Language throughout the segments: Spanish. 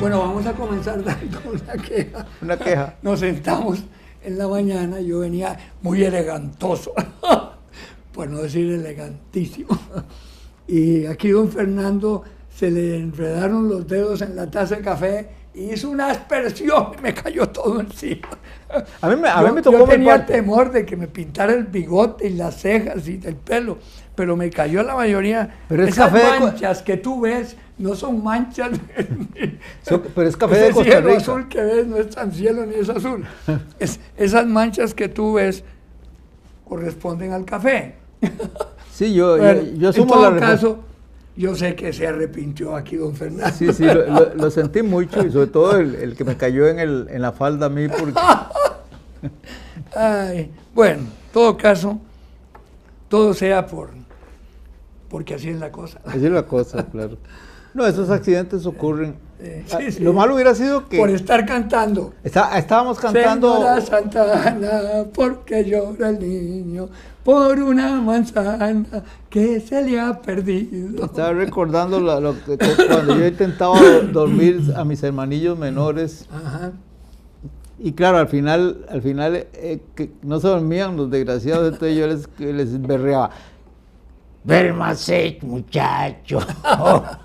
Bueno, vamos a comenzar con una queja. Una queja. Nos sentamos en la mañana, yo venía muy elegantoso, por no decir elegantísimo. Y aquí don Fernando se le enredaron los dedos en la taza de café y hizo una aspersión y me cayó todo encima. A mí me tocó yo tenía parte. temor de que me pintara el bigote y las cejas y el pelo, pero me cayó la mayoría. Pero es esas café manchas que tú ves no son manchas. Pero es café de Ese Costa cielo Rica. azul que ves no es tan cielo ni es azul. Esas manchas que tú ves corresponden al café. Sí, Bueno, yo en asumo todo caso, yo sé que se arrepintió aquí don Fernando. Sí, sí, lo sentí mucho y sobre todo el que me cayó en la falda a mí porque... Ay, bueno, en todo caso, todo sea porque así es la cosa. Así es la cosa, claro. No, esos accidentes ocurren. Sí, sí. Lo malo hubiera sido que... Por estar cantando. Estábamos cantando... Señora Santana, porque llora el niño por una manzana que se le ha perdido. Estaba recordando cuando yo intentaba dormir a mis hermanillos menores. Ajá. Y claro, al final que no se dormían los desgraciados, entonces yo les berreaba. Duérmase, muchacho.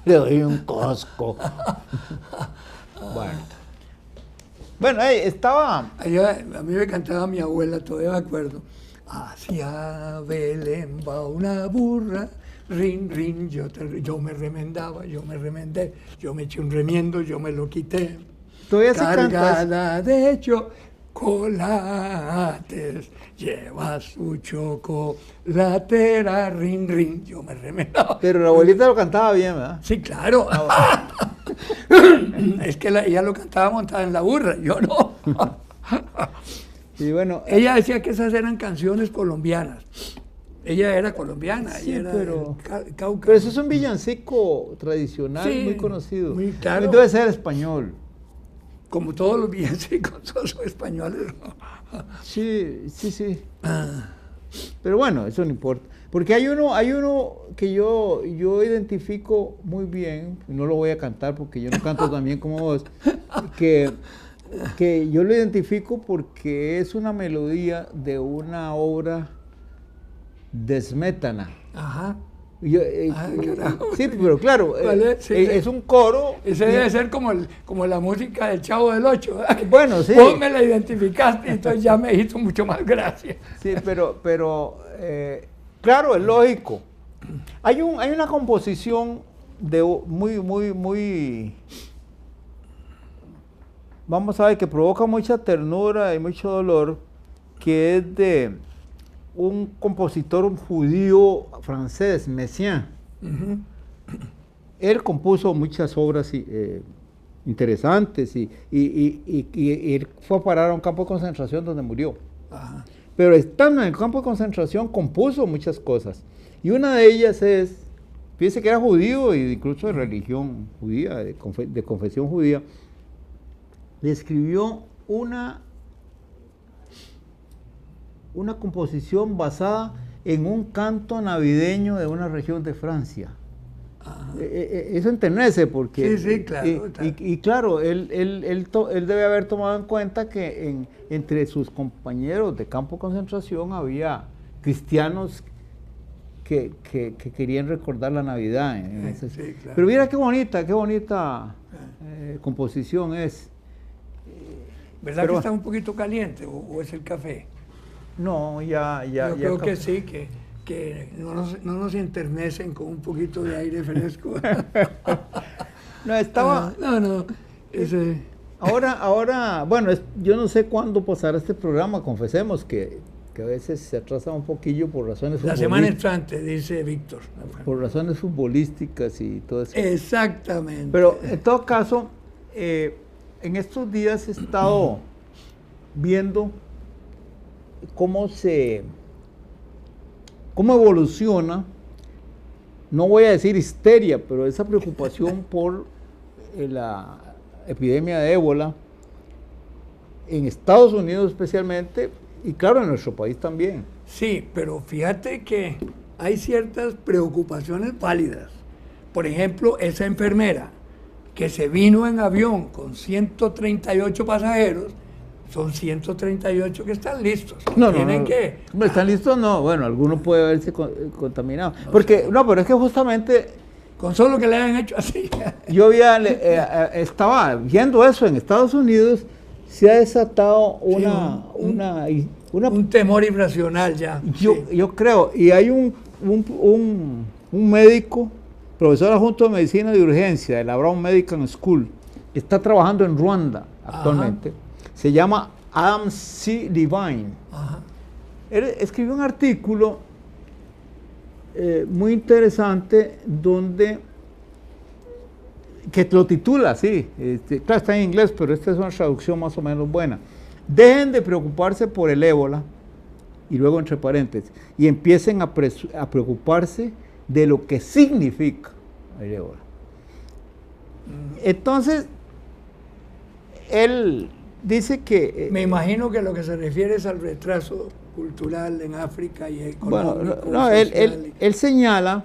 Le doy un cosco. Bueno, estaba... A mí me cantaba mi abuela, todavía me acuerdo. Hacia Belén va una burra, rin, rin, yo me remendaba, yo me remendé, yo me eché un remiendo, yo me lo quité. Todavía se canta. Cargada de chocolates, lleva su chocolatera, rin, rin, yo me remendaba. Pero la abuelita lo cantaba bien, ¿verdad? Sí, claro. Es que ella lo cantaba montada en la burra, yo no. Y bueno, Ella decía que esas eran canciones colombianas. Ella era colombiana, sí, ella era pero Cauca. pero eso es un villancico tradicional, Sí, muy conocido. muy claro. Debe ser español. Como todos los villancicos son españoles. Sí. Pero bueno, eso no importa. Porque hay uno que yo identifico muy bien, y no lo voy a cantar porque yo no canto tan bien como vos, que yo lo identifico porque es una melodía de una obra de Smetana. Ajá. Carajo. Sí, pero claro, Sí, es un coro. Ese debe ser como la música del Chavo del Ocho, ¿verdad? Bueno, sí. Vos me la identificaste, entonces ya me hizo mucho más gracia. Sí, pero claro, es lógico. Hay una composición muy, vamos a ver, que provoca mucha ternura y mucho dolor, que es de un compositor judío francés, Messiaen. Uh-huh. Él compuso muchas obras interesantes y él fue a parar a un campo de concentración donde murió. Ajá. Pero estando en el campo de concentración compuso muchas cosas. Y una de ellas es, fíjese que era judío e incluso de religión judía, de confesión judía, le escribió una composición basada en un canto navideño de una región de Francia. Eso enternece porque... Sí, claro. Y claro, él debe haber tomado en cuenta que entre sus compañeros de campo de concentración había cristianos que querían recordar la Navidad. Sí, claro. Pero mira qué bonita composición es. ¿Verdad que está un poquito caliente o es el café? No, ya. Yo creo que sí, que no nos enternecen con un poquito de aire fresco. No, estaba... No. Ahora, bueno, yo no sé cuándo pasará este programa, confesemos que a veces se atrasa un poquillo por razones La semana entrante, dice Víctor. Por razones futbolísticas y todo eso. Exactamente. Pero en todo caso, en estos días he estado viendo cómo evoluciona, no voy a decir histeria, pero esa preocupación por la epidemia de ébola en Estados Unidos especialmente, y claro, en nuestro país también. Sí, pero fíjate que hay ciertas preocupaciones válidas. Por ejemplo, esa enfermera que se vino en avión con 138 pasajeros, son 138 que están listos. Tienen que... ¿Están listos? No, bueno, algunos puede haberse contaminado. Porque, no, pero es que justamente... Con solo que le hayan hecho así. Yo estaba viendo eso en Estados Unidos, se ha desatado un temor irracional ya. Yo creo, y hay un médico, profesor adjunto de medicina de urgencia de la Brown Medical School, que está trabajando en Ruanda actualmente. Ajá. Se llama Adam C. Levine. Ajá. Él escribió un artículo muy interesante que lo titula así, claro, está en inglés, pero esta es una traducción más o menos buena. Dejen de preocuparse por el ébola, y luego entre paréntesis, y empiecen a preocuparse de lo que significa el ébola. Entonces, él dice que... Me imagino que lo que se refiere es al retraso cultural en África y económico. Bueno, él señala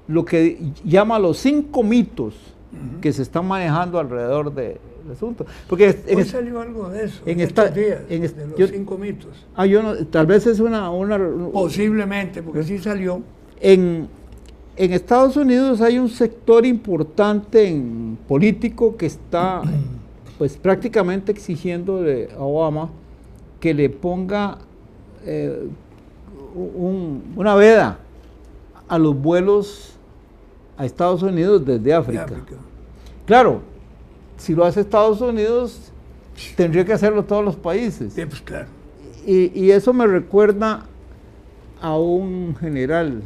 lo que llama los 5 mitos que se están manejando alrededor del asunto. Porque hoy salió algo de eso en estos días, de los 5 mitos. Tal vez es una... Posiblemente, porque sí salió. En Estados Unidos hay un sector importante político que está pues prácticamente exigiendo a Obama que le ponga una veda a los vuelos a Estados Unidos desde África. Claro, si lo hace Estados Unidos, tendría que hacerlo todos los países. Sí, pues claro. Y eso me recuerda a un general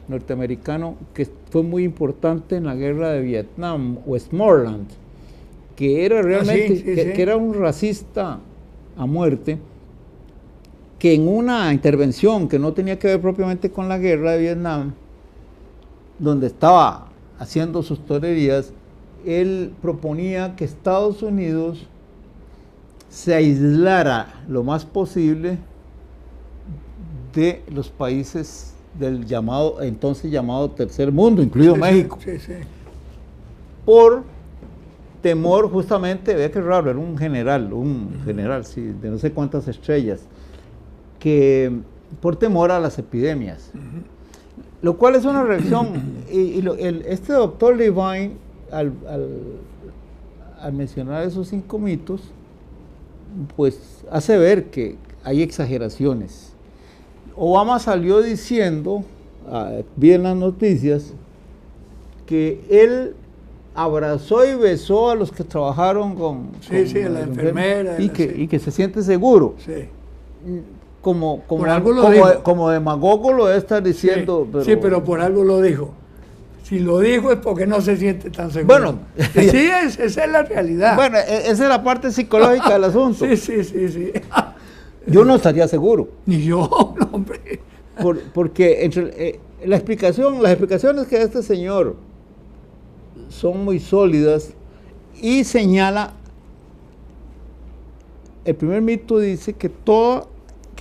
norteamericano que fue muy importante en la guerra de Vietnam, Westmoreland, que era realmente, que era un racista a muerte, que en una intervención que no tenía que ver propiamente con la guerra de Vietnam, donde estaba haciendo sus torerías, él proponía que Estados Unidos se aislara lo más posible de los países del entonces llamado tercer mundo, incluido México. Por temor justamente, vea qué raro, era un general, sí, de no sé cuántas estrellas, que por temor a las epidemias. Lo cual es una reacción, este doctor Levine, al mencionar esos 5 mitos, pues hace ver que hay exageraciones. Obama salió diciendo, vi en las noticias, que él abrazó y besó a los que trabajaron con la enfermera. Y que se siente seguro. Sí. Como demagogo lo debe estar diciendo. Sí, pero por algo lo dijo. Si lo dijo es porque no se siente tan seguro. Bueno, esa es la realidad. Bueno, esa es la parte psicológica del asunto. Sí. Yo no estaría seguro. Ni yo, no, hombre. Porque las explicaciones que da este señor son muy sólidas y señala, el primer mito dice que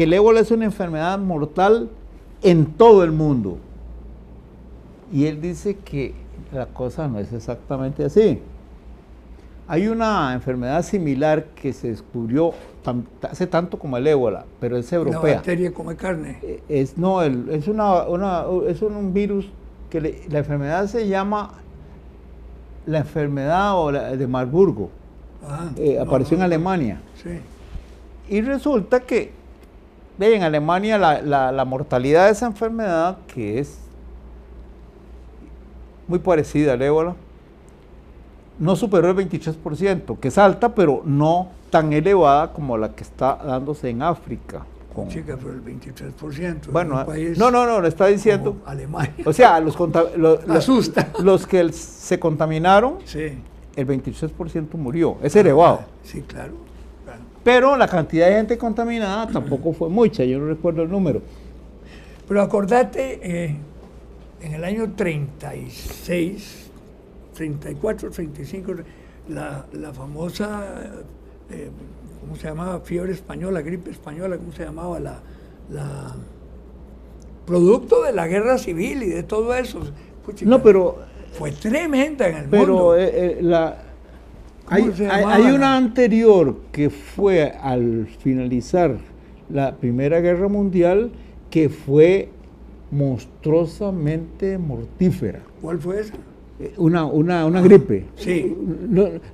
el ébola es una enfermedad mortal en todo el mundo. Y él dice que la cosa no es exactamente así. Hay una enfermedad similar que se descubrió hace tanto como el ébola, pero es europea. ¿La bacteria come carne? Es un virus que la enfermedad se llama la enfermedad de Marburgo. Apareció en Alemania. Sí. Y resulta que en Alemania la mortalidad de esa enfermedad, que es muy parecida al ébola, no superó el 23%, que es alta, pero no tan elevada como la que está dándose en África. Chica, pero el 23%. Bueno, no, le está diciendo. Alemania. O sea, asusta. Los que se contaminaron, sí, el 23% murió. Es elevado. Sí, claro. Pero la cantidad de gente contaminada tampoco fue mucha, yo no recuerdo el número. Pero acordate, en el año 36, 34, 35, la famosa, ¿cómo se llamaba? Fiebre española, gripe española, ¿cómo se llamaba? Producto de la guerra civil y de todo eso. No, pero fue tremenda en el Pero mundo. hay una anterior que fue al finalizar la Primera Guerra Mundial que fue monstruosamente mortífera. ¿Cuál fue esa? Una gripe. Sí.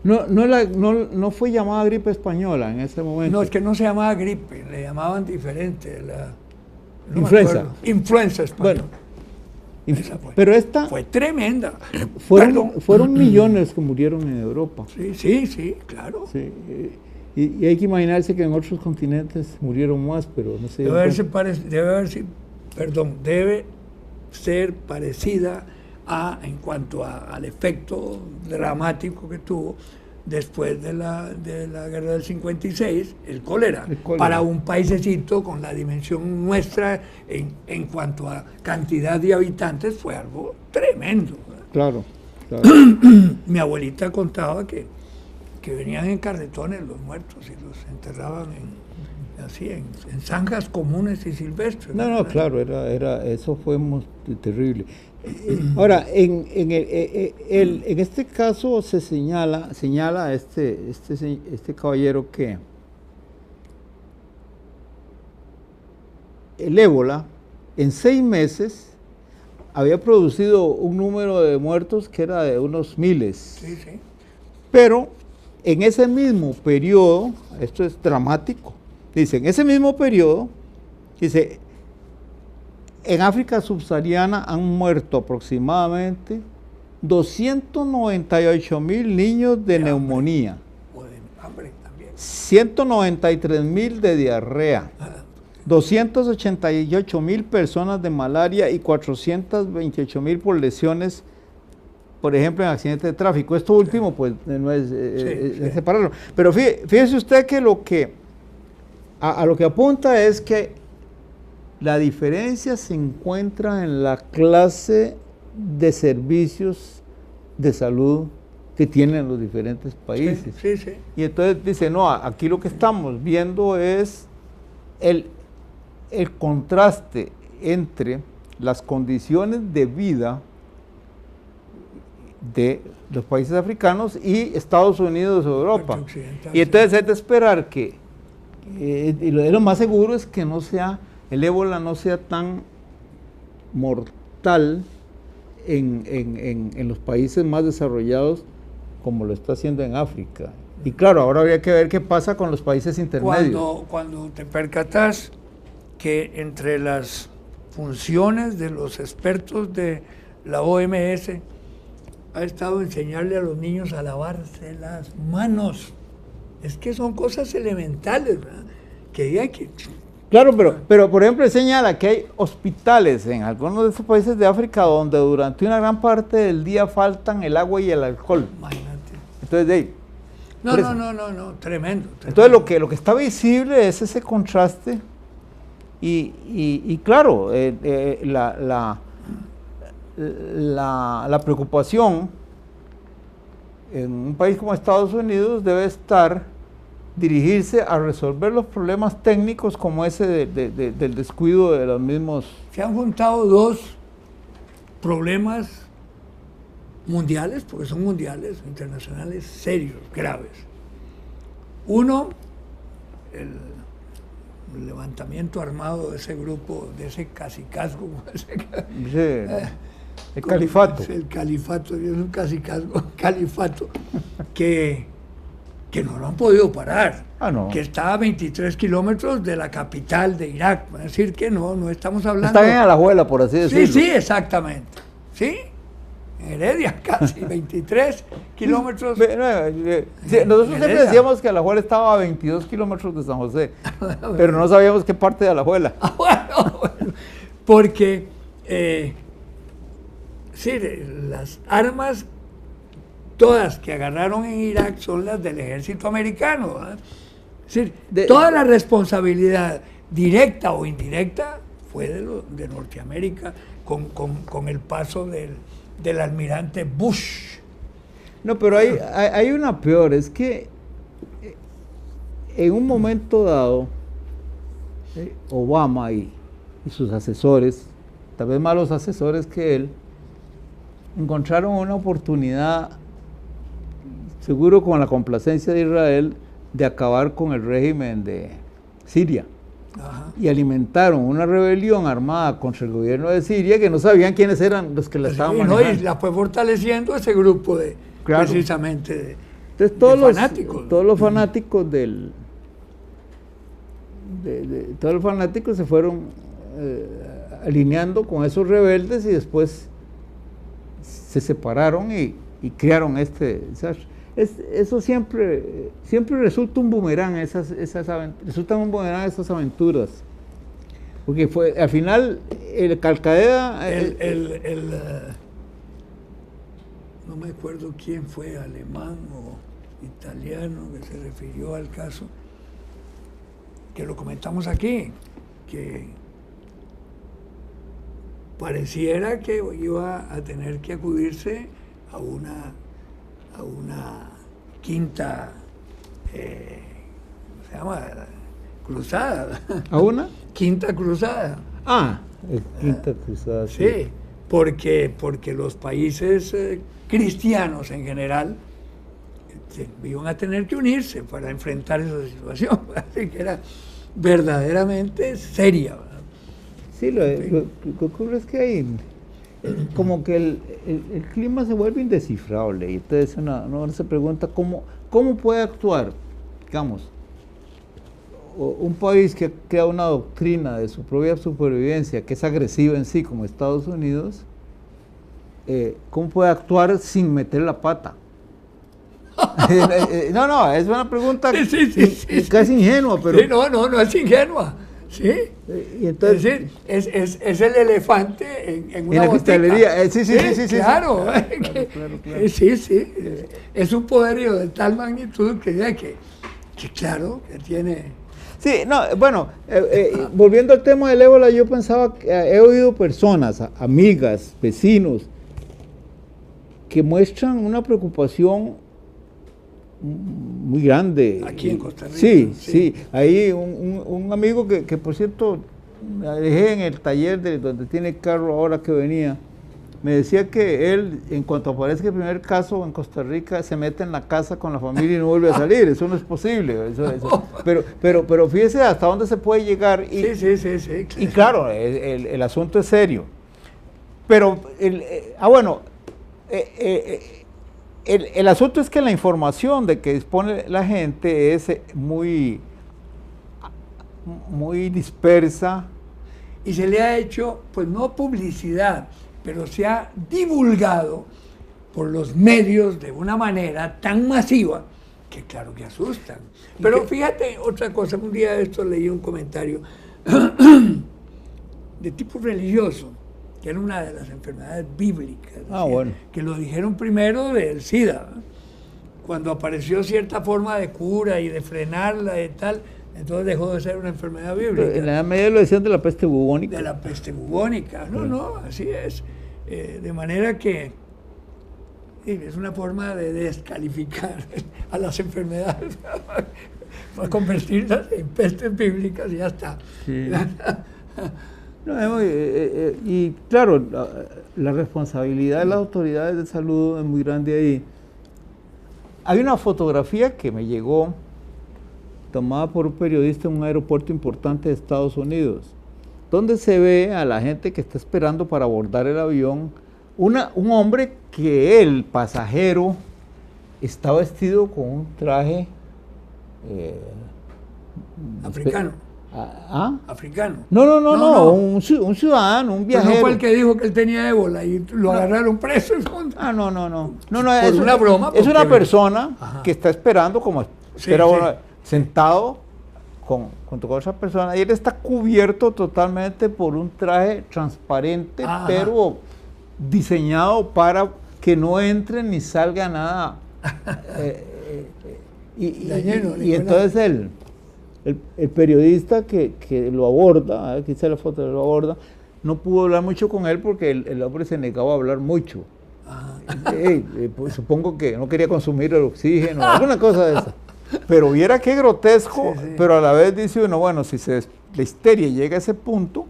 No fue llamada gripe española en ese momento. No, es que no se llamaba gripe, le llamaban diferente. No influenza. Influenza española. Bueno, pero esta fue tremenda. fueron millones que murieron en Europa. Sí, claro. Sí, y hay que imaginarse que en otros continentes murieron más, pero no sé. Debe ser parecida en cuanto al efecto dramático que tuvo después de la guerra del 56, el cólera. Para un paisecito con la dimensión nuestra en cuanto a cantidad de habitantes fue algo tremendo. Claro. Mi abuelita contaba que venían en carretones los muertos y los enterraban en zanjas comunes y silvestres. No, claro, eso fue terrible. Ahora, en este caso se señala a este caballero que el ébola en 6 meses había producido un número de muertos que era de unos miles. Sí. Pero en ese mismo periodo, esto es dramático, dice, en ese mismo periodo, dice, en África subsahariana han muerto aproximadamente 298,000 niños de neumonía, o de hambre también. 193,000 de diarrea, 288,000 personas de malaria y 428,000 por lesiones, por ejemplo, en accidentes de tráfico. Esto último, pues, no es separarlo. Pero fíjese usted que a lo que apunta es que la diferencia se encuentra en la clase de servicios de salud que tienen los diferentes países. Sí. Y entonces dice, no, aquí lo que estamos viendo es el contraste entre las condiciones de vida de los países africanos y Estados Unidos o Europa. Y entonces es de esperar que, y lo más seguro es que el ébola no sea tan mortal en los países más desarrollados como lo está haciendo en África. Y claro, ahora habría que ver qué pasa con los países intermedios. Cuando te percatas que entre las funciones de los expertos de la OMS ha estado enseñarle a los niños a lavarse las manos. Es que son cosas elementales, ¿verdad? Que hay que... Claro, pero por ejemplo señala que hay hospitales en algunos de estos países de África donde durante una gran parte del día faltan el agua y el alcohol. Imagínate. Entonces, No, tremendo. Entonces lo que está visible es ese contraste y claro, la preocupación en un país como Estados Unidos debe dirigirse a resolver los problemas técnicos como ese del descuido de los mismos. Se han juntado dos problemas mundiales, porque son mundiales, internacionales, serios, graves. Uno, el levantamiento armado de ese grupo, de ese cacicazgo. El califato. El califato, es un califato que no lo han podido parar, no. Que está a 23 kilómetros de la capital de Irak. Es decir, que no estamos hablando... Está en Alajuela, por así decirlo. Sí, exactamente. Sí, en Heredia, casi 23 kilómetros. Nosotros siempre decíamos que Alajuela estaba a 22 kilómetros de San José, pero no sabíamos qué parte de Alajuela. Bueno, porque las armas todas que agarraron en Irak son las del ejército americano, ¿verdad? Es decir, toda la responsabilidad directa o indirecta fue de Norteamérica con el paso del almirante Bush. No, pero hay una peor, es que en un momento dado Obama y sus asesores, tal vez más los asesores que él, encontraron una oportunidad, seguro con la complacencia de Israel, de acabar con el régimen de Siria. Ajá. Y alimentaron una rebelión armada contra el gobierno de Siria que no sabían quiénes eran los que la estaban manejando. Y la fue fortaleciendo ese grupo de, claro, precisamente entonces, todos los fanáticos todos los fanáticos se fueron alineando con esos rebeldes y después se separaron y crearon eso siempre resulta un boomerang, resultan un boomerang esas aventuras, porque fue al final el Al-Qaeda no me acuerdo quién fue, alemán o italiano, que se refirió al caso, que lo comentamos aquí, que pareciera que iba a tener que acudirse a una quinta, ¿cómo se llama? Cruzada. ¿A una? Quinta cruzada. Quinta cruzada. Sí, porque los países cristianos en general iban a tener que unirse para enfrentar esa situación, así que era verdaderamente seria. Sí, lo que ocurre es que hay como que el clima se vuelve indescifrable y entonces uno se pregunta cómo puede actuar, digamos, un país que crea una doctrina de su propia supervivencia que es agresiva en sí, como Estados Unidos, ¿cómo puede actuar sin meter la pata? No, es una pregunta casi ingenua, pero... Sí, no es ingenua, ¿sí? Y entonces, es decir, es el elefante en una la cristalería. Sí, claro. Claro. Sí, es un poderío de tal magnitud que claro, que tiene... Sí, no, bueno, volviendo al tema del ébola, yo pensaba, he oído personas, amigas, vecinos, que muestran una preocupación muy grande. Aquí en Costa Rica. Sí. Hay un amigo que por cierto, dejé en el taller donde tiene el carro ahora que venía, me decía que él, en cuanto aparezca el primer caso en Costa Rica, se mete en la casa con la familia y no vuelve a salir. Eso no es posible. Pero fíjese hasta dónde se puede llegar. Y, sí. Y claro, el asunto es serio. Pero, el asunto es que la información de que dispone la gente es muy dispersa. Y se le ha hecho, pues no publicidad, pero se ha divulgado por los medios de una manera tan masiva que claro que asustan. Pero fíjate otra cosa, un día de esto leí un comentario de tipo religioso, que era una de las enfermedades bíblicas, que lo dijeron primero del SIDA, ¿no? Cuando apareció cierta forma de cura y de frenarla y tal, entonces dejó de ser una enfermedad bíblica. En la Edad Media lo decían de la peste bubónica. De la peste bubónica, no, así es. De manera que es una forma de descalificar a las enfermedades, para convertirlas en pestes bíblicas y ya está. Sí. Y claro, la responsabilidad de las autoridades de salud es muy grande ahí. Hay una fotografía que me llegó, tomada por un periodista en un aeropuerto importante de Estados Unidos, donde se ve a la gente que está esperando para abordar el avión, un hombre que el pasajero está vestido con un traje africano. Africano. No, un ciudadano, un viajero. Pero no fue el que dijo que él tenía ébola y lo agarraron preso. No, es una broma. Es una persona que está esperando sentado con otra persona, y él está cubierto totalmente por un traje transparente, pero diseñado para que no entre ni salga nada. Y entonces el periodista que lo aborda, aquí está la foto, lo aborda, no pudo hablar mucho con él porque el hombre se negaba a hablar mucho. Pues supongo que no quería consumir el oxígeno, alguna cosa de esa. Pero viera qué grotesco, pero a la vez dice uno, bueno, si la histeria llega a ese punto,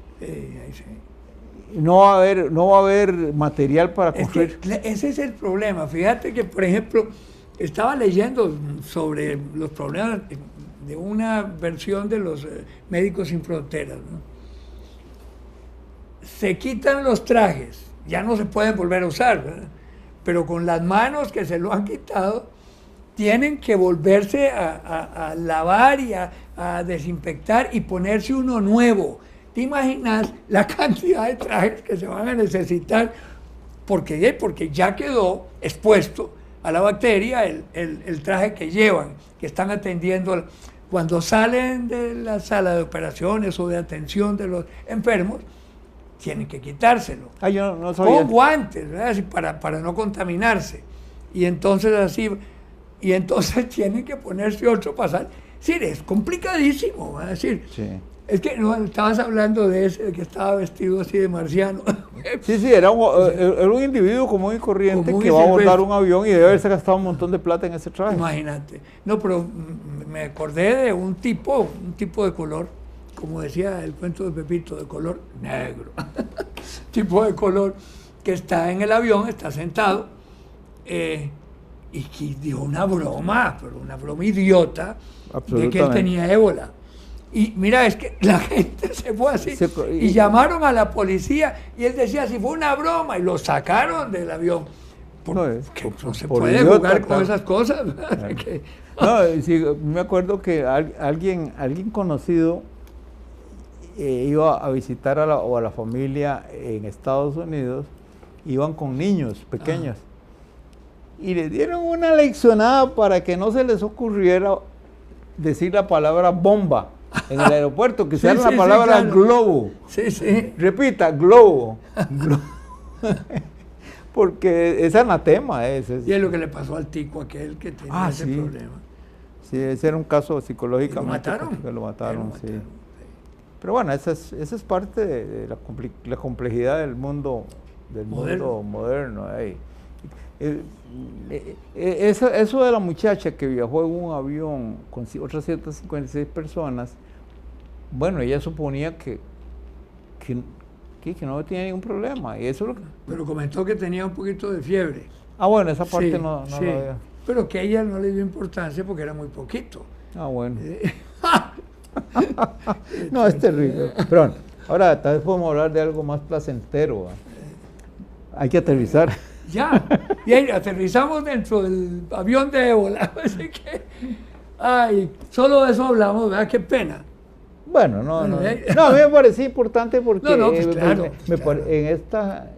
no va a haber material para construir. Ese es el problema. Fíjate que, por ejemplo, estaba leyendo sobre los problemas de una versión de los Médicos Sin Fronteras, ¿no? Se quitan los trajes, ya no se pueden volver a usar, ¿verdad? Pero con las manos que se lo han quitado, tienen que volverse a lavar y a desinfectar y ponerse uno nuevo. ¿Te imaginas la cantidad de trajes que se van a necesitar? Porque ya quedó expuesto a la bacteria el traje que llevan, que están atendiendo. Cuando salen de la sala de operaciones o de atención de los enfermos, tienen que quitárselo. Yo no sabía. Con guantes, ¿verdad? Así, para no contaminarse. Y entonces tienen que ponerse otro pasar. Sí, es complicadísimo, ¿va? Es decir, Sí. es que no, estabas hablando de ese que estaba vestido así de marciano. Sí, era un individuo común y corriente Común que y va a abordar silvestre. un avión y debe haberse gastado un montón de plata en ese traje. Imagínate. No, pero me acordé de un tipo de color, como decía el cuento de Pepito, de color negro. Tipo de color que está en el avión, está sentado, y que dijo una broma, pero una broma idiota, de que él tenía ébola. Y mira, es que la gente se fue así y llamaron a la policía y él decía, si fue una broma, y lo sacaron del avión. No se puede idiota, jugar con esas cosas. No, sí, me acuerdo que alguien conocido iba a visitar a la familia en Estados Unidos, iban con niños pequeños y les dieron una leccionada para que no se les ocurriera decir la palabra bomba en el aeropuerto, que sea la palabra claro. Globo. Sí, sí. Repita, globo. Porque es anatema. Y es lo que le pasó al tico aquel que tenía ese problema. Sí, ese era un caso psicológicamente. ¿Lo mataron? Que lo mataron, sí. Pero bueno, esa es parte de la complejidad del mundo moderno. Eso de la muchacha que viajó en un avión con otras 156 personas, bueno, ella suponía que no tenía ningún problema. Y eso pero comentó que tenía un poquito de fiebre. Bueno, esa parte no la había. Pero que ella no le dio importancia porque era muy poquito. Bueno. No, es terrible. Pero bueno, ahora tal vez podemos hablar de algo más placentero. Hay que aterrizar. Ya, y ahí aterrizamos dentro del avión de ébola. Así que, solo de eso hablamos, ¿verdad? Qué pena. Bueno, no, a mí me parecía importante porque pues claro, en esta